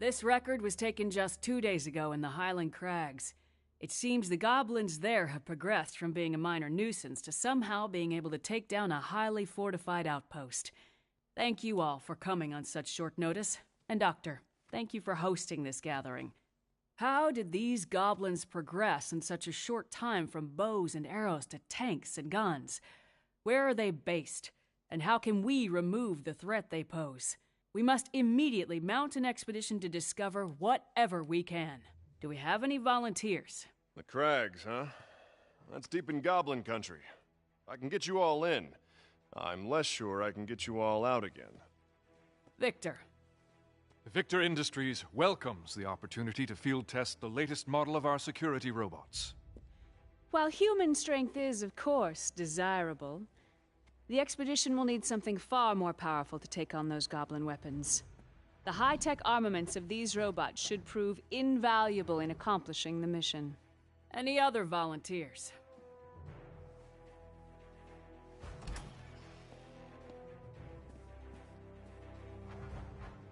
This record was taken just 2 days ago in the Highland Crags. It seems the goblins there have progressed from being a minor nuisance to somehow being able to take down a highly fortified outpost. Thank you all for coming on such short notice. And Doctor, thank you for hosting this gathering. How did these goblins progress in such a short time from bows and arrows to tanks and guns? Where are they based? And how can we remove the threat they pose? We must immediately mount an expedition to discover whatever we can. Do we have any volunteers? The Crags, huh? That's deep in Goblin country. I can get you all in. I'm less sure I can get you all out again. Victor. Victor Industries welcomes the opportunity to field test the latest model of our security robots. While human strength is, of course, desirable, the expedition will need something far more powerful to take on those goblin weapons. The high-tech armaments of these robots should prove invaluable in accomplishing the mission. Any other volunteers?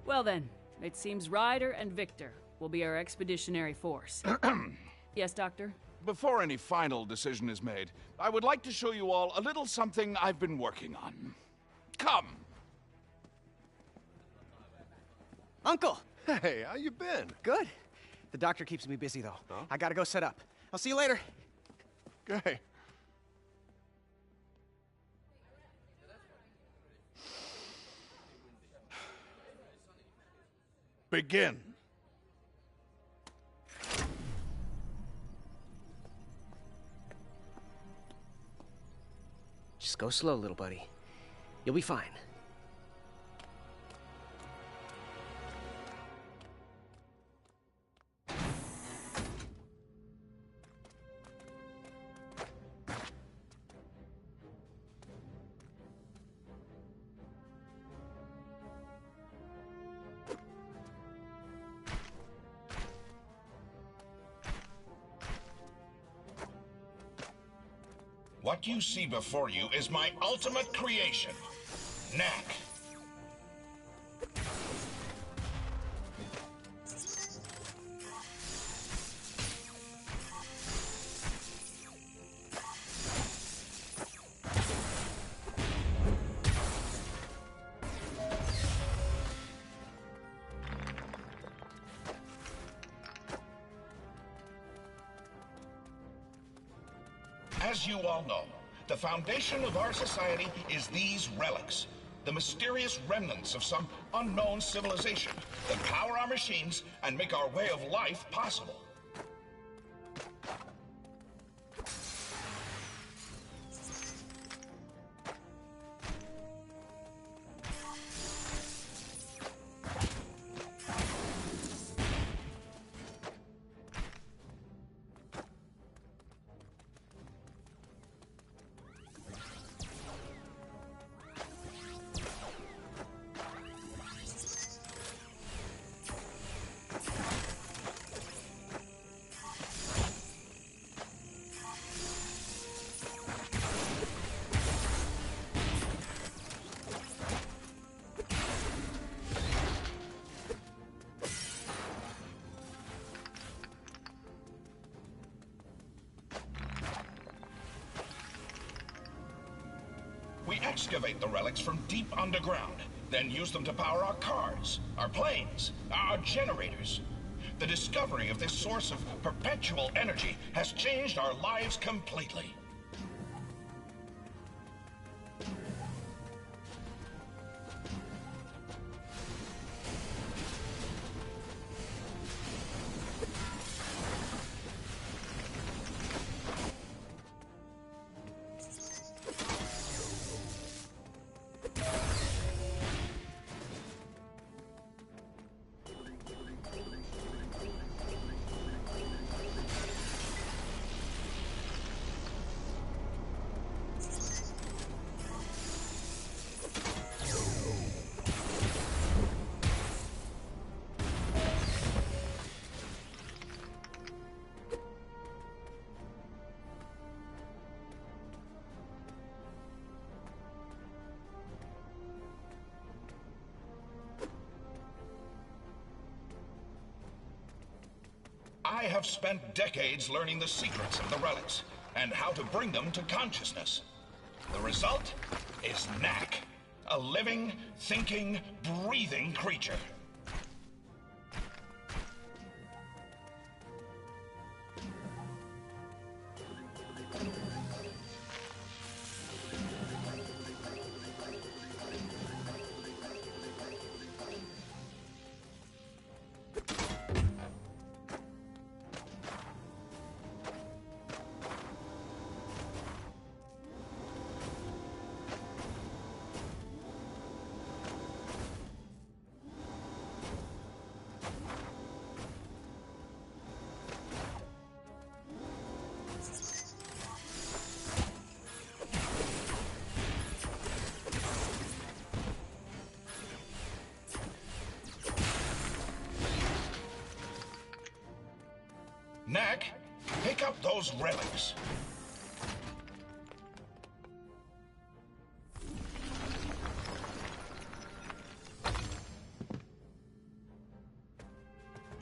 Well then, it seems Ryder and Victor will be our expeditionary force. Yes, Doctor? Before any final decision is made, I would like to show you all a little something I've been working on. Come! Uncle! Hey, how you been? Good. The doctor keeps me busy, though. Huh? I gotta go set up. I'll see you later. Okay. Begin. Just go slow, little buddy. You'll be fine. What you see before you is my ultimate creation, Knack. As you all know, the foundation of our society is these relics, the mysterious remnants of some unknown civilization that power our machines and make our way of life possible. We excavate the relics from deep underground, then use them to power our cars, our planes, our generators. The discovery of this source of perpetual energy has changed our lives completely. I have spent decades learning the secrets of the relics and how to bring them to consciousness. The result is Knack, a living, thinking, breathing creature. Knack, pick up those relics.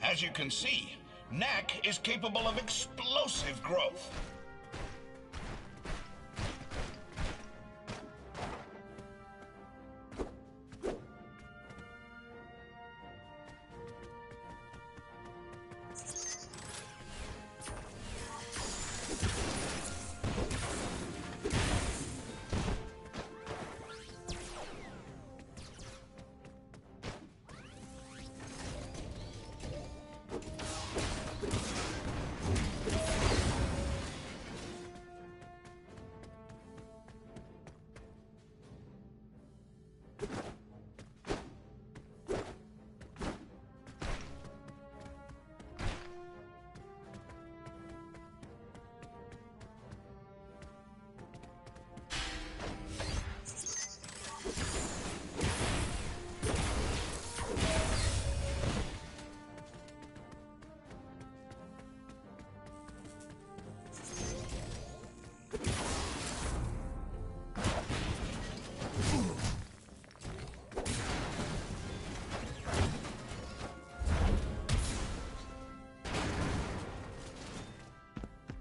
As you can see, Knack is capable of explosive growth.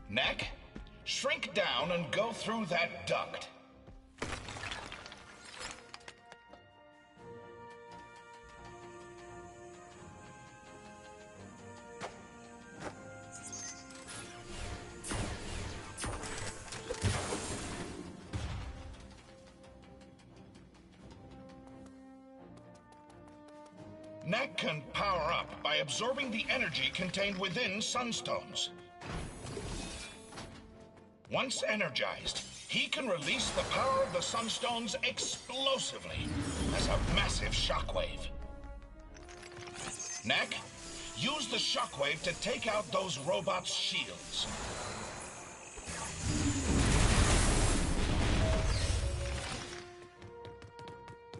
Knack, shrink down and go through that duct. Knack can power up by absorbing the energy contained within sunstones. Once energized, he can release the power of the sunstones explosively as a massive shockwave. Knack, use the shockwave to take out those robots' shields.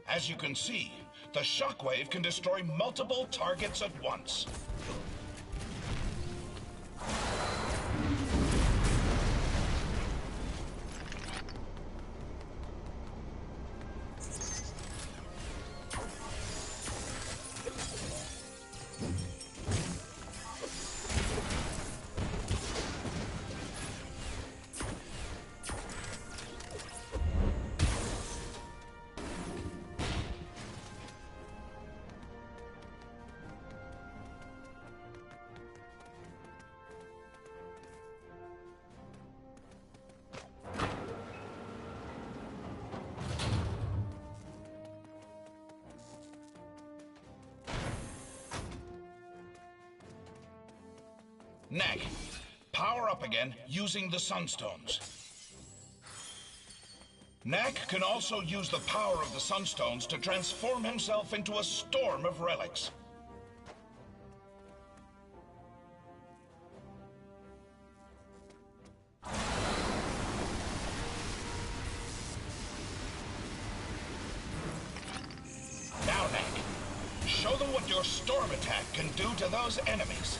As you can see, the shockwave can destroy multiple targets at once. Knack, power up again using the sunstones. Knack can also use the power of the sunstones to transform himself into a storm of relics. Now, Knack, show them what your storm attack can do to those enemies.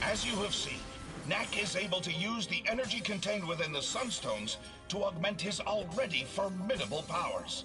As you have seen, Knack is able to use the energy contained within the sunstones to augment his already formidable powers.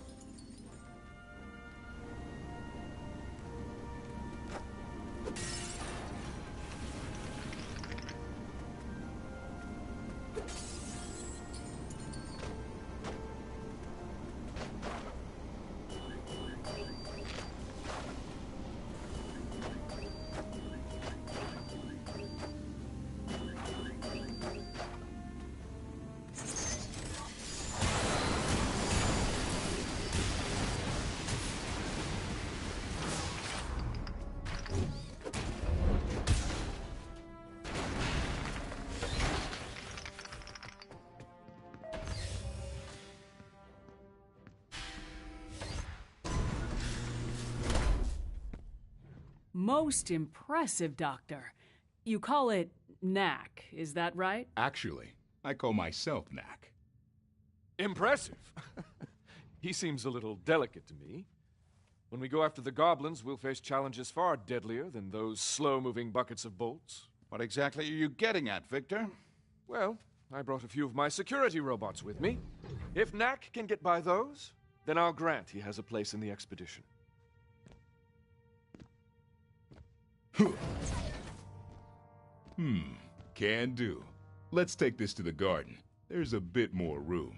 Most impressive, Doctor. You call it Knack, is that right? Actually, I call myself Knack. Impressive. He seems a little delicate to me. When we go after the goblins, we'll face challenges far deadlier than those slow-moving buckets of bolts. What exactly are you getting at, Victor? Well, I brought a few of my security robots with me. If Knack can get by those, then I'll grant he has a place in the expedition. Can do. Let's take this to the garden. There's a bit more room.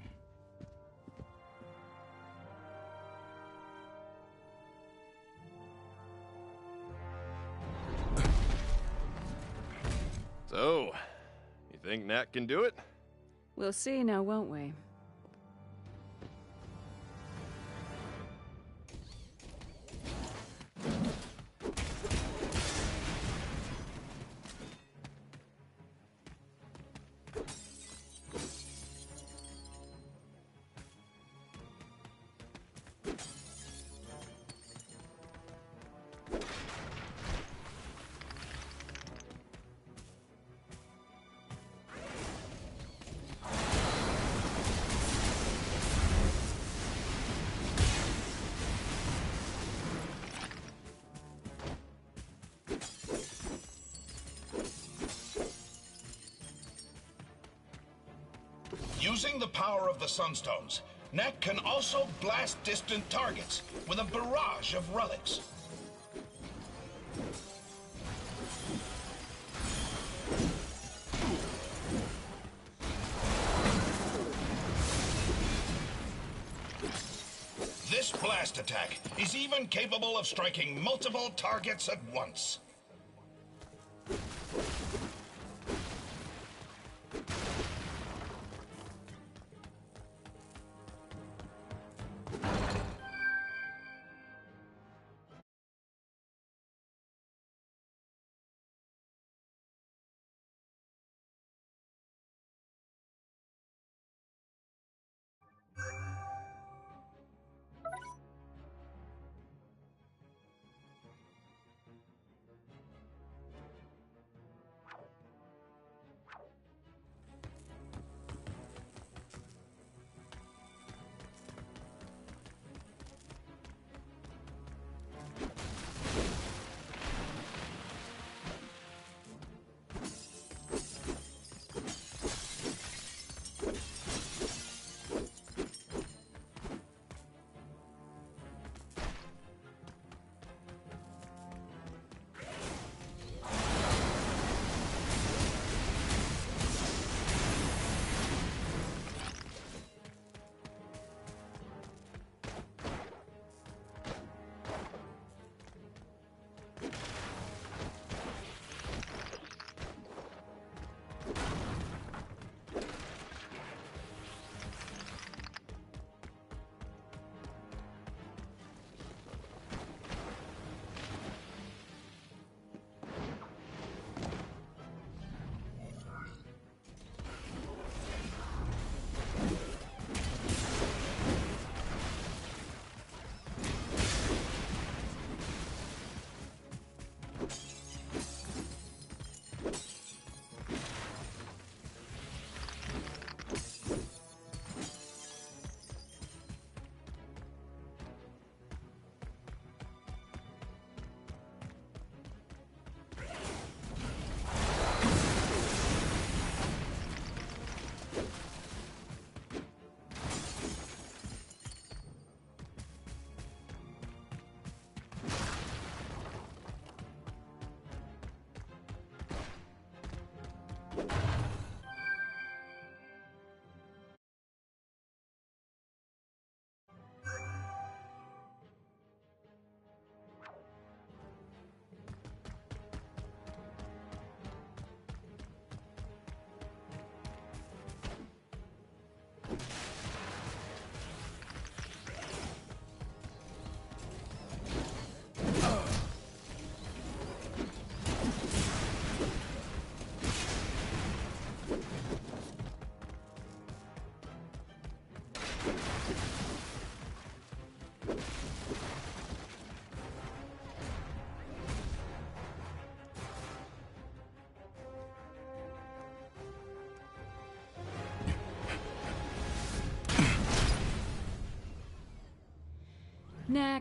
So, you think Knack can do it? We'll see now, won't we? Using the power of the Sunstones, Knack can also blast distant targets with a barrage of relics. This blast attack is even capable of striking multiple targets at once.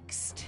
next?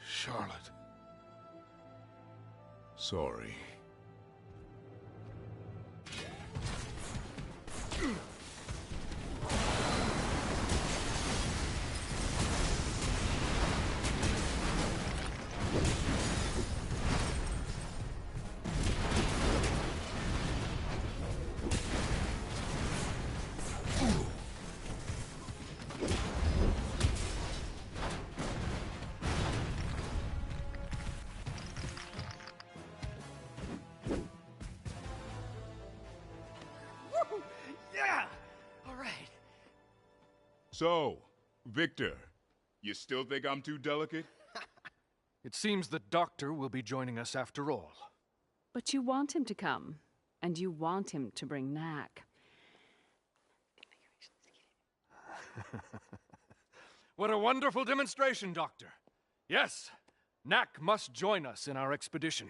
Charlotte. Sorry. Yeah! All right. So, Victor, you still think I'm too delicate? It seems the doctor will be joining us after all. But you want him to come, and you want him to bring Knack. What a wonderful demonstration, Doctor. Yes, Knack must join us in our expedition.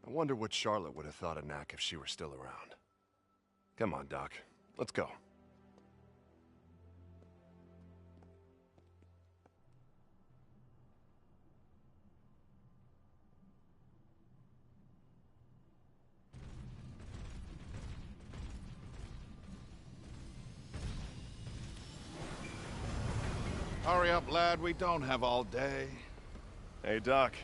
I wonder what Charlotte would have thought of Knack if she were still around. Come on, Doc. Let's go. Hurry up, lad. We don't have all day. Hey, Doc.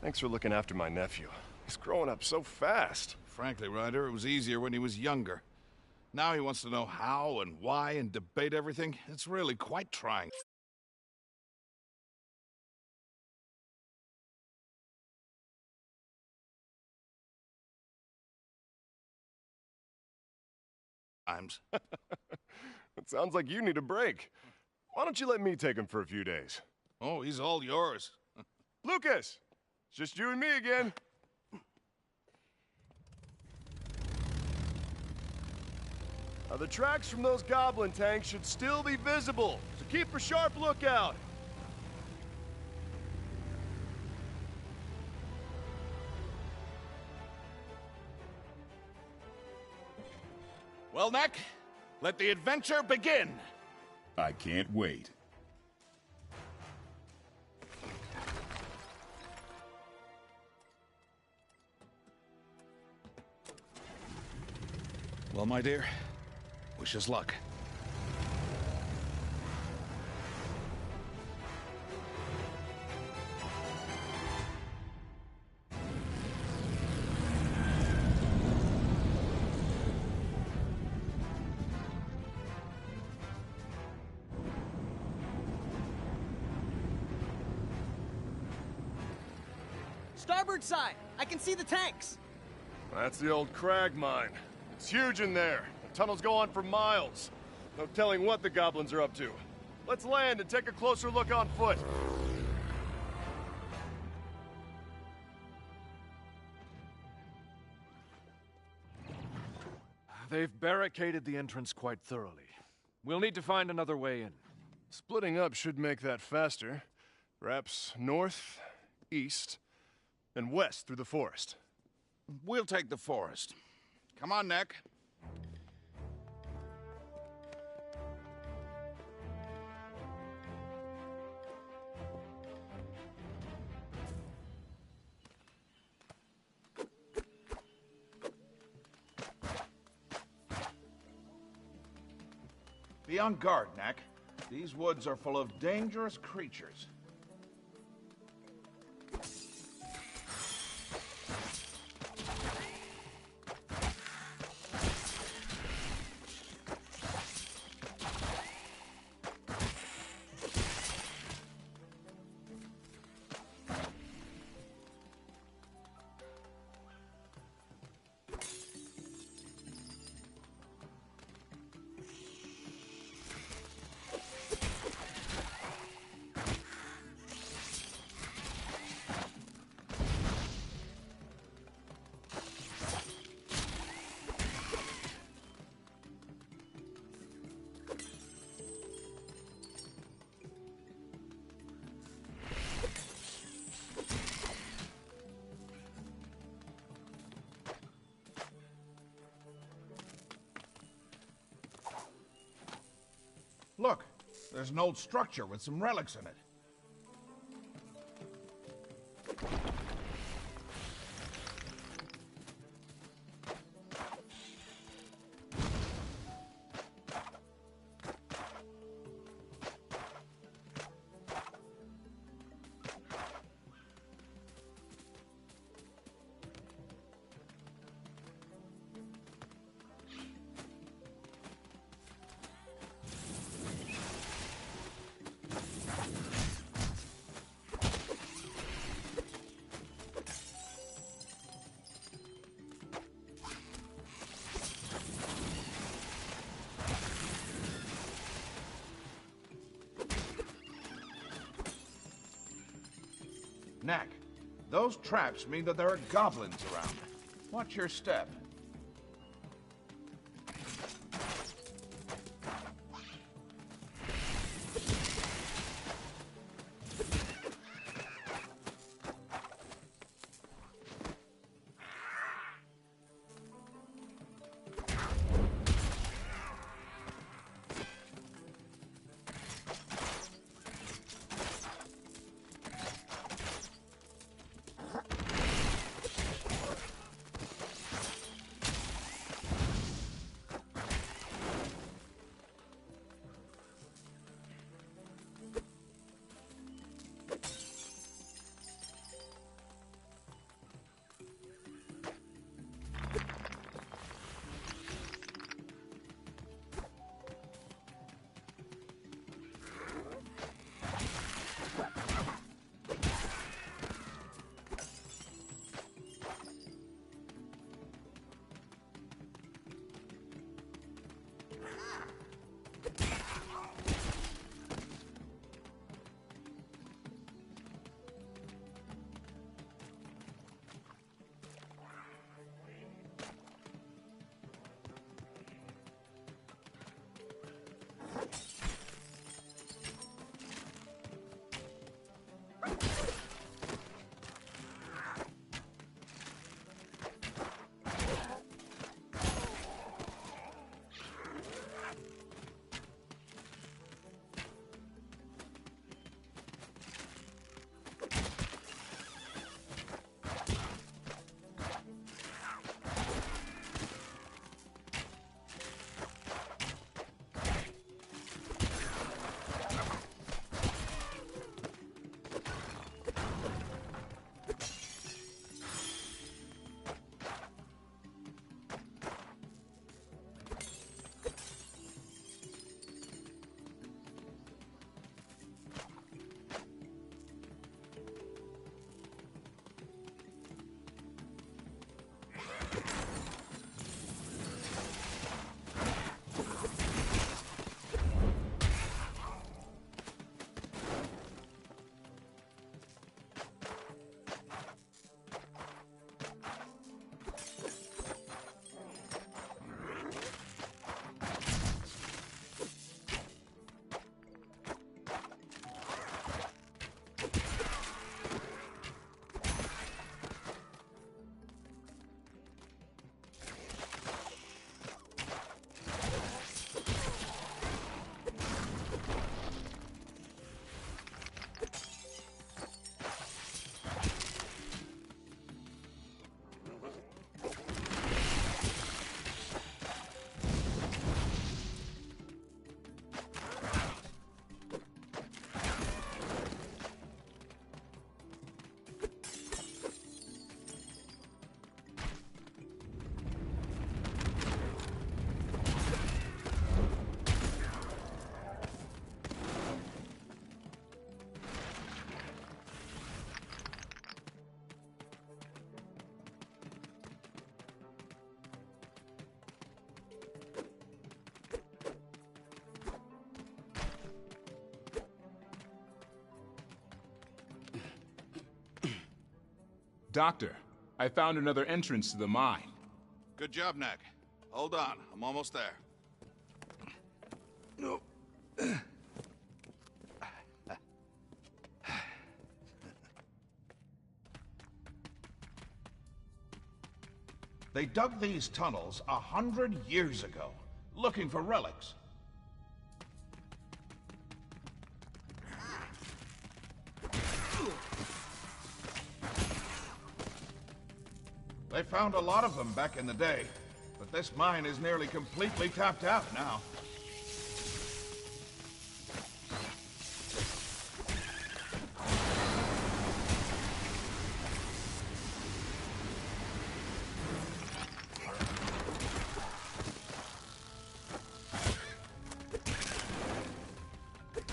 Thanks for looking after my nephew. He's growing up so fast. Frankly, Ryder, it was easier when he was younger. Now he wants to know how and why and debate everything. It's really quite trying. Times. It sounds like you need a break. Why don't you let me take him for a few days? Oh, he's all yours. Lucas! It's just you and me again. Now, the tracks from those goblin tanks should still be visible, so keep a sharp lookout. Well, Knack, let the adventure begin. I can't wait. Well, my dear, wish us luck. Starboard side! I can see the tanks! That's the old crag mine. It's huge in there. The tunnels go on for miles. No telling what the goblins are up to. Let's land and take a closer look on foot. They've barricaded the entrance quite thoroughly. We'll need to find another way in. Splitting up should make that faster. Perhaps north, east, and west through the forest. We'll take the forest. Come on, Knack. Be on guard, Knack. These woods are full of dangerous creatures. Look, there's an old structure with some relics in it. Knack, those traps mean that there are goblins around. Watch your step. Doctor, I found another entrance to the mine. Good job, Knack. Hold on, I'm almost there. They dug these tunnels 100 years ago, looking for relics. They found a lot of them back in the day, but this mine is nearly completely tapped out now.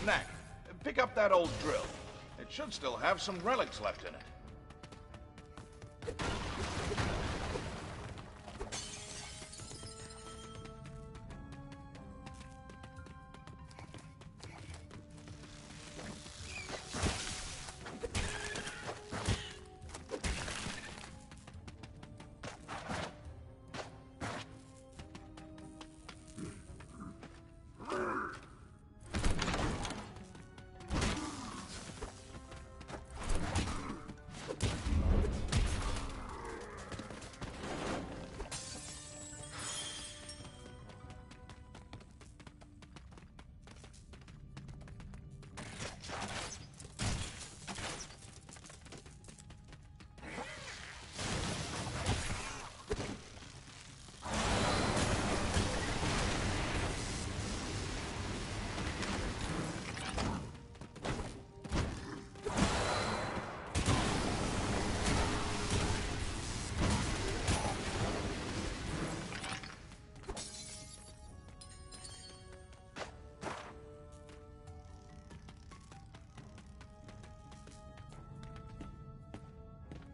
Knack, pick up that old drill. It should still have some relics left in it.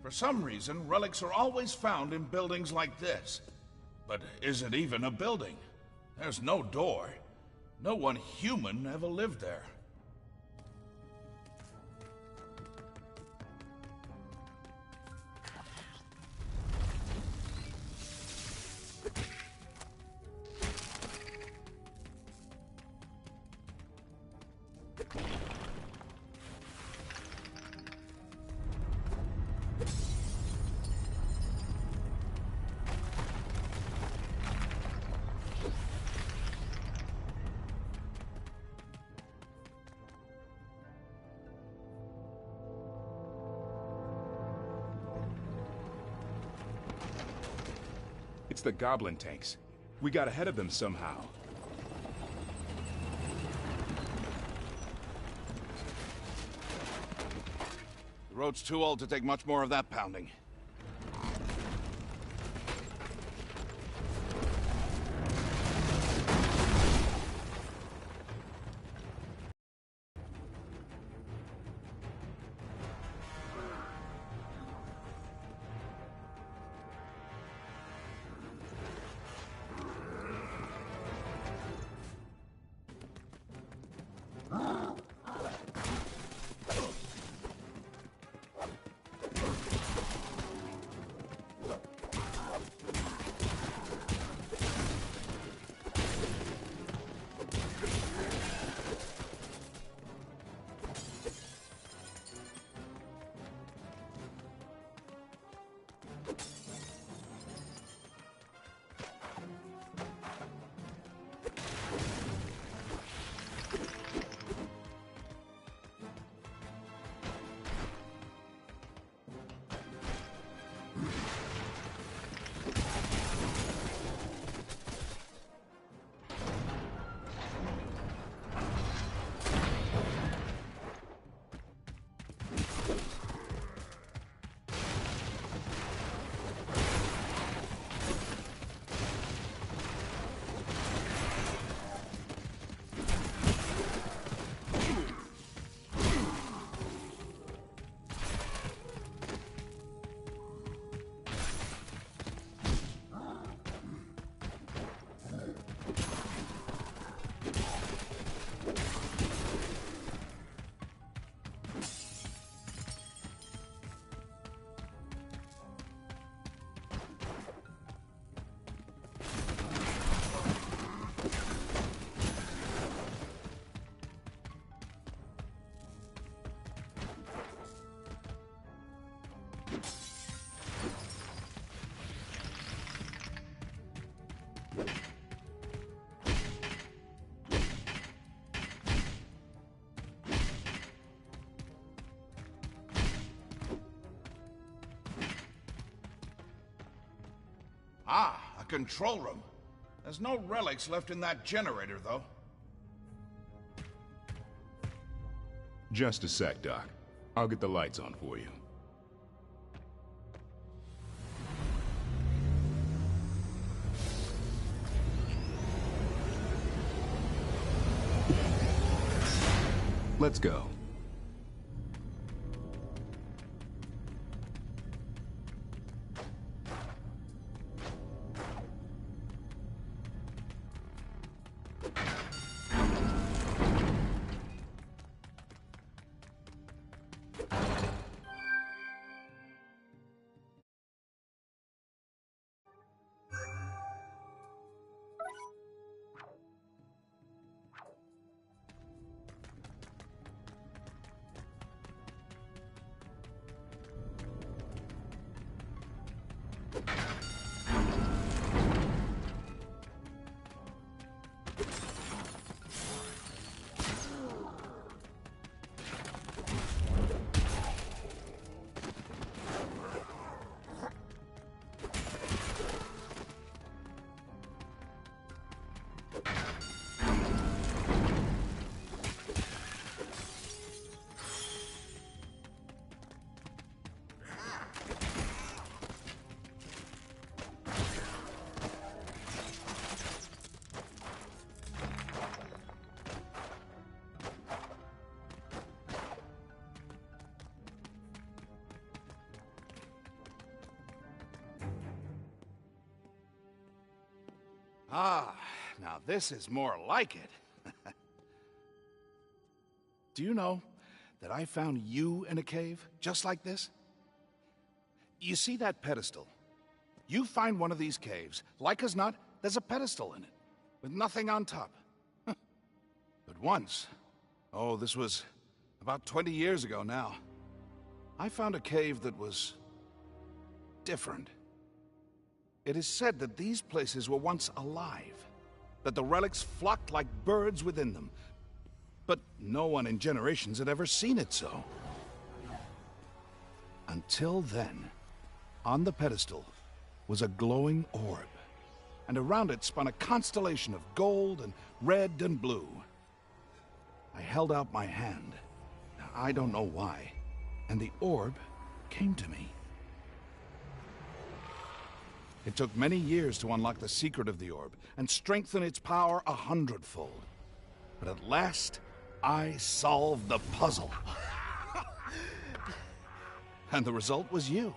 For some reason, relics are always found in buildings like this. But is it even a building? There's no door. No one human ever lived there. It's the goblin tanks. We got ahead of them somehow. The road's too old to take much more of that pounding. Ah, a control room. There's no relics left in that generator, though. Just a sec, Doc. I'll get the lights on for you. Let's go. Ah, now this is more like it. Do you know that I found you in a cave just like this? You see that pedestal? You find one of these caves, like as not, there's a pedestal in it, with nothing on top. But once, oh, this was about 20 years ago now, I found a cave that was different. It is said that these places were once alive, that the relics flocked like birds within them, but no one in generations had ever seen it so. Until then, on the pedestal was a glowing orb, and around it spun a constellation of gold and red and blue. I held out my hand, I don't know why, and the orb came to me. It took many years to unlock the secret of the orb and strengthen its power 100-fold. But at last, I solved the puzzle. And the result was you.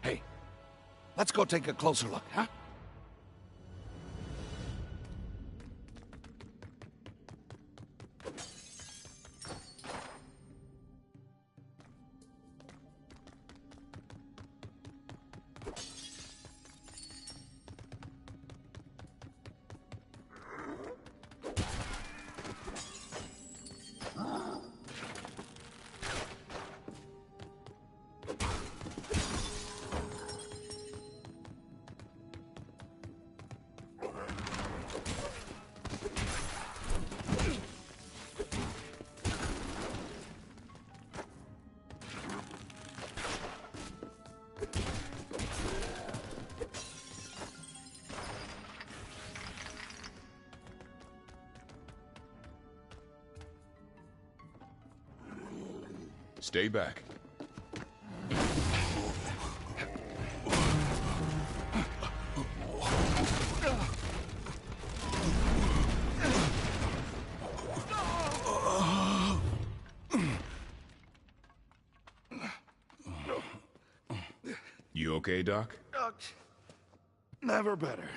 Hey, let's go take a closer look, huh? Stay back. You okay, Doc? Never better.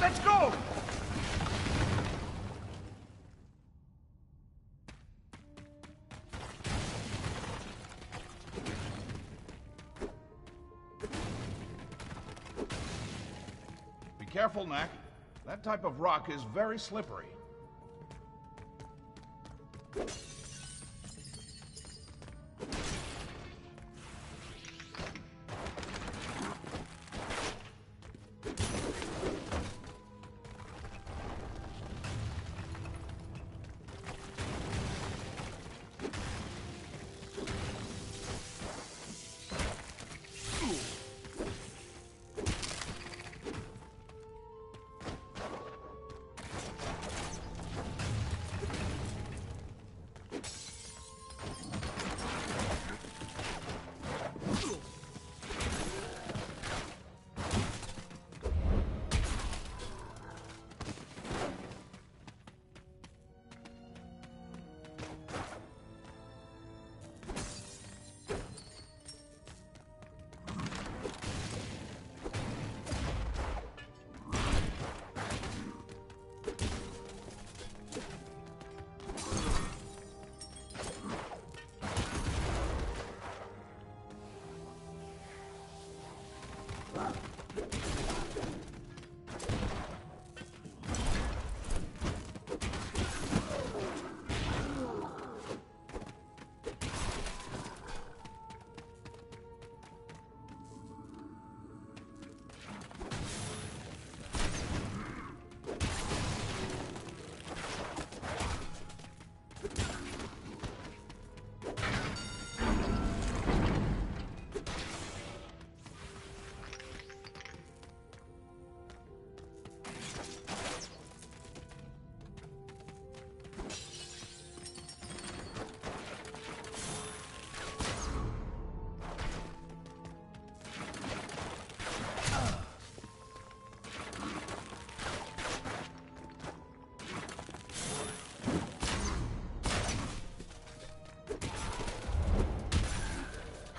Let's go! Be careful, Knack. That type of rock is very slippery.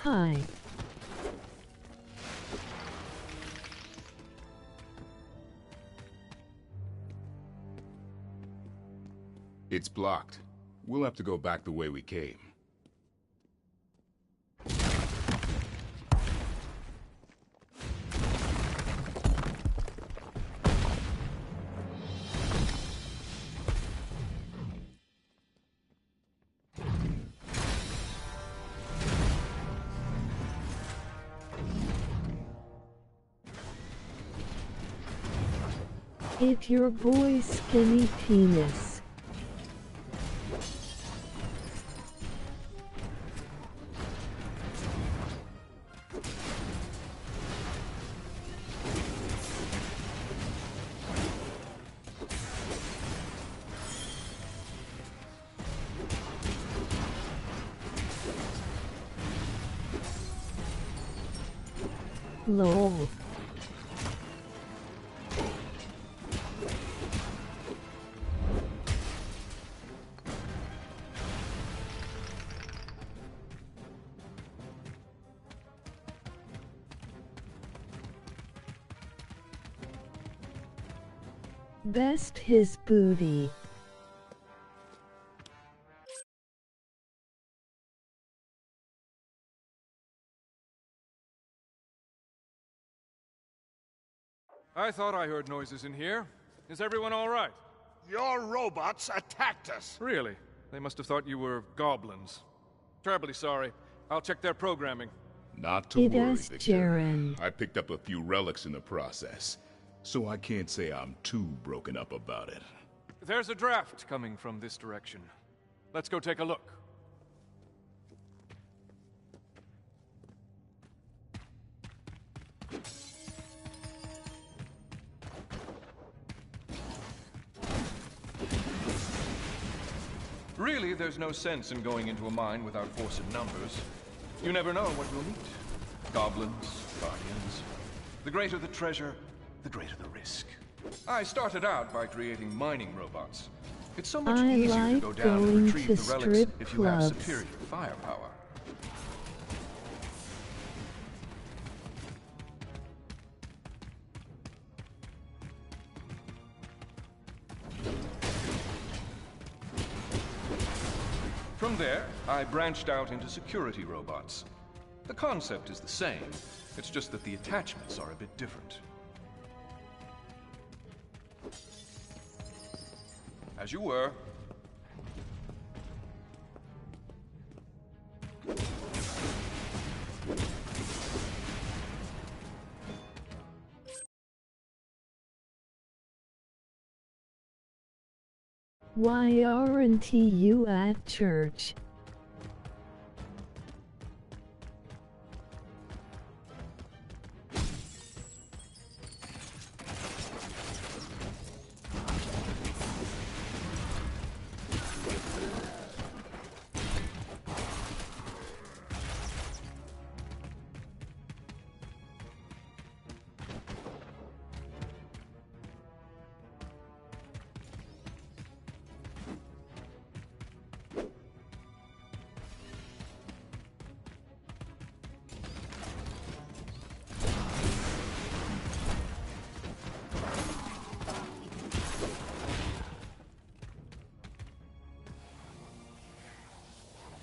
Hi. It's blocked. We'll have to go back the way we came. Hit your boy skinny penis. LOL. Best his booty. I thought I heard noises in here. Is everyone all right? Your robots attacked us. Really? They must have thought you were goblins. Terribly sorry. I'll check their programming. Not to It worry, is Victor. Jaren. I picked up a few relics in the process, so I can't say I'm too broken up about it. There's a draft coming from this direction. Let's go take a look. Really, there's no sense in going into a mine without force in numbers. You never know what you'll meet. Goblins, guardians. The greater the treasure, the greater the risk. I started out by creating mining robots. It's so much easier to go down and retrieve the relics if you have superior firepower. From there, I branched out into security robots. The concept is the same, it's just that the attachments are a bit different. As you were. Why aren't you at church?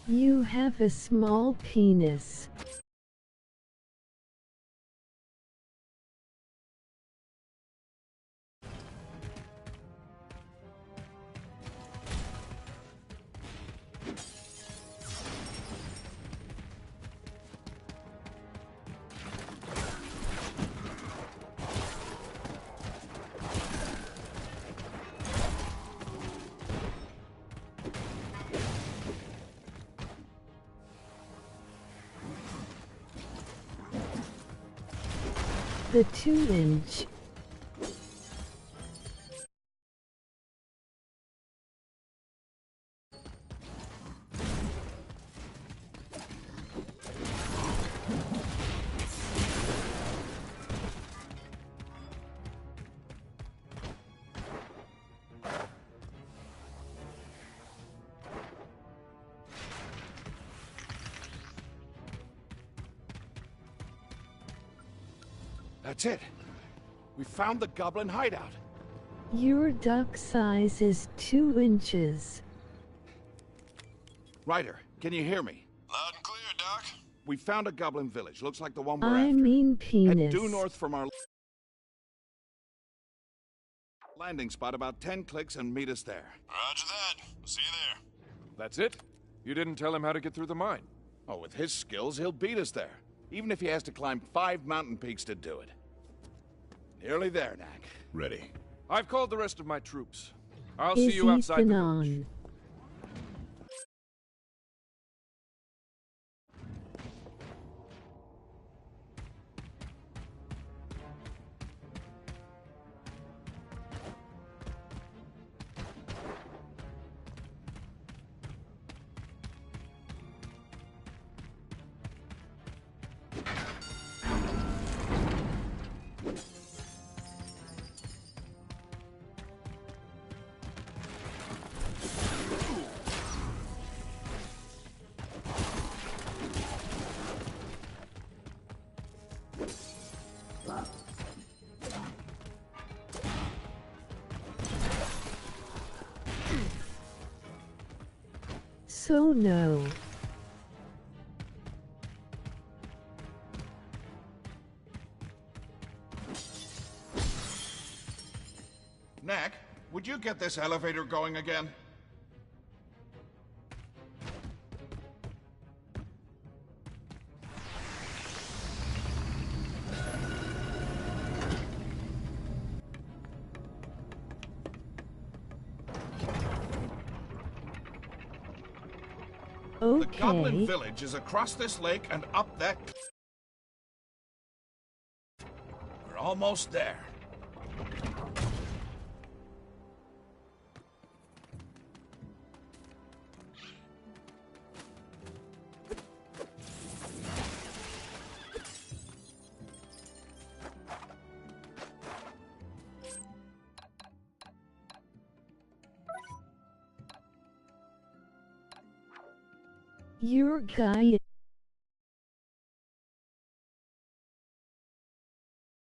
You have a small penis. The 2-inch. That's it. We found the goblin hideout. Your duck size is 2 inches. Ryder, can you hear me? Loud and clear, Doc. We found a goblin village. Looks like the one we're I after. mean Head penis. due north from our landing spot about 10 clicks and meet us there. Roger that. See you there. That's it? You didn't tell him how to get through the mine. Oh, with his skills, he'll beat us there. Even if he has to climb 5 mountain peaks to do it. Nearly there, Knack. Ready. I've called the rest of my troops. I'll see you outside the village. So no. Knack, would you get this elevator going again? Okay. The Goblin Village is across this lake and up that... We're almost there. Your guy